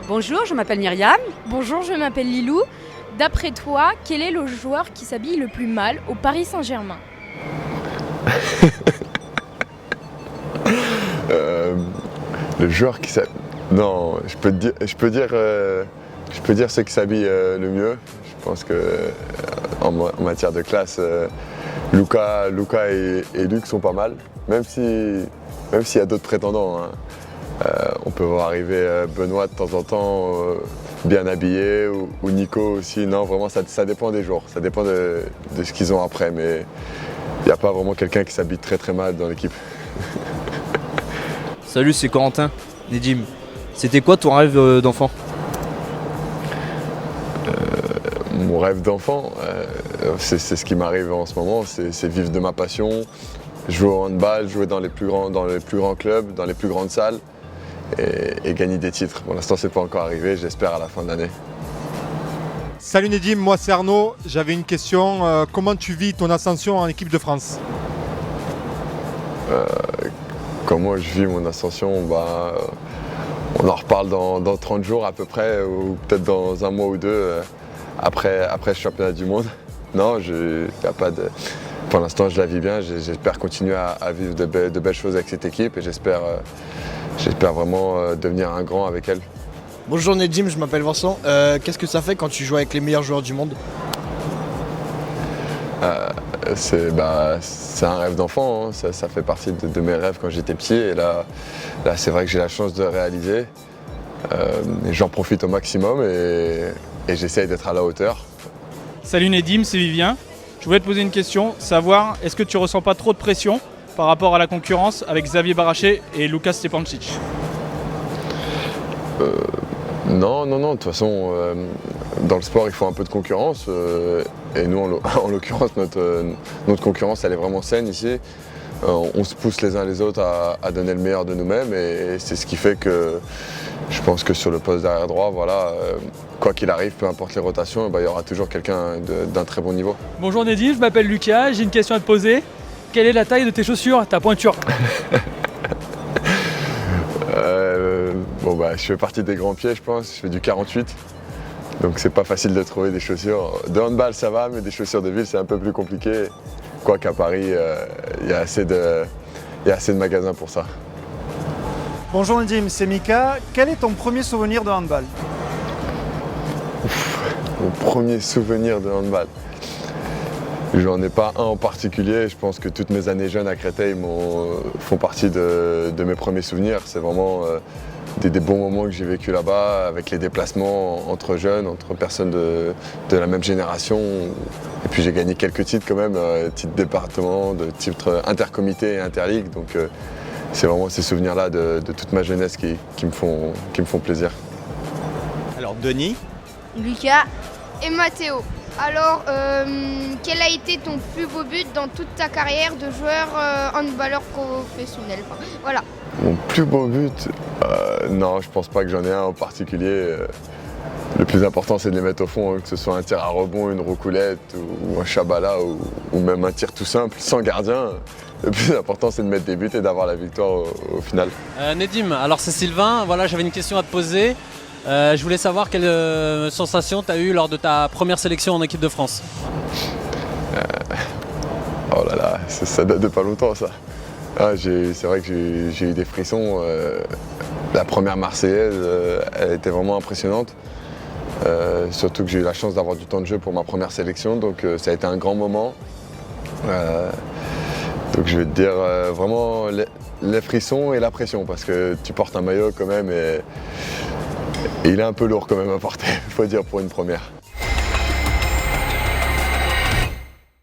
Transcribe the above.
Bonjour, je m'appelle Myriam. Bonjour, je m'appelle Lilou. D'après toi, quel est le joueur qui s'habille le plus mal au Paris Saint-Germain? Le joueur qui s'habille... Non, je peux dire ceux qui s'habillent le mieux. Je pense que en matière de classe, Luca et Luc sont pas mal. Même s'il y a d'autres prétendants. Hein. On peut voir arriver Benoît de temps en temps, bien habillé, ou Nico aussi. Non, vraiment, ça dépend des jours. Ça dépend de ce qu'ils ont après. Mais il n'y a pas vraiment quelqu'un qui s'habille très très mal dans l'équipe. Salut, c'est Corentin, Nedim. C'était quoi ton rêve d'enfant? Mon rêve d'enfant, c'est ce qui m'arrive en ce moment, c'est vivre de ma passion, jouer au handball, jouer dans les plus grands clubs, dans les plus grandes salles et gagner des titres. Pour l'instant, c'est pas encore arrivé, j'espère à la fin de l'année. Salut Nedim, moi c'est Arnaud. J'avais une question. Comment tu vis ton ascension en équipe de France? Comment je vis mon ascension, on en reparle dans 30 jours à peu près, ou peut-être dans un mois ou deux, après le championnat du monde. Non, y a pas de... Pour l'instant, je la vis bien. J'espère continuer à vivre de belles choses avec cette équipe et j'espère vraiment devenir un grand avec elle. Bonjour Nedim, je m'appelle Vincent. Qu'est-ce que ça fait quand tu joues avec les meilleurs joueurs du monde? C'est un rêve d'enfant, hein. Ça fait partie de mes rêves quand j'étais petit et là c'est vrai que j'ai la chance de réaliser. Et j'en profite au maximum et j'essaye d'être à la hauteur. Salut Nedim, c'est Vivien. Je voulais te poser une question, savoir est-ce que tu ressens pas trop de pression par rapport à la concurrence avec Xavier Baraché et Lukas Stepancic? Non, de toute façon, dans le sport il faut un peu de concurrence et nous en l'occurrence notre concurrence elle est vraiment saine ici. On se pousse les uns les autres à donner le meilleur de nous-mêmes et c'est ce qui fait que je pense que sur le poste d'arrière droit, voilà, quoi qu'il arrive, peu importe les rotations, il y aura toujours quelqu'un d'un très bon niveau. Bonjour Nedim, je m'appelle Lucas, j'ai une question à te poser. Quelle est la taille de tes chaussures, ta pointure? Je fais partie des grands pieds, je pense, je fais du 48. Donc c'est pas facile de trouver des chaussures. De handball ça va, mais des chaussures de ville c'est un peu plus compliqué. Quoi qu'à Paris, il y a assez de magasins pour ça. Bonjour Nedim, c'est Mika. Quel est ton premier souvenir de handball? Mon premier souvenir de handball. J'en ai pas un en particulier, je pense que toutes mes années jeunes à Créteil font partie de mes premiers souvenirs. C'est vraiment des bons moments que j'ai vécu là-bas, avec les déplacements entre jeunes, entre personnes de la même génération. Et puis j'ai gagné quelques titres quand même, titres département, de titres intercomité et interligue. Donc c'est vraiment ces souvenirs-là de toute ma jeunesse qui me font plaisir. Alors Denis, Lucas et Mathéo. Alors, quel a été ton plus beau but dans toute ta carrière de joueur handballeur professionnel? Voilà. Mon plus beau but? Non, je pense pas que j'en ai un en particulier. Le plus important, c'est de les mettre au fond, hein, que ce soit un tir à rebond, une roucoulette ou un chabala ou même un tir tout simple, sans gardien. Le plus important, c'est de mettre des buts et d'avoir la victoire au final. Nedim, alors c'est Sylvain. Voilà, j'avais une question à te poser. Je voulais savoir quelle sensation tu as eue lors de ta première sélection en équipe de France. Oh là là, ça date de pas longtemps ça. C'est vrai que j'ai eu des frissons. La première Marseillaise, elle était vraiment impressionnante. Surtout que j'ai eu la chance d'avoir du temps de jeu pour ma première sélection, donc ça a été un grand moment. Donc je vais te dire vraiment les frissons et la pression, parce que tu portes un maillot quand même et il est un peu lourd quand même à porter, il faut dire, pour une première.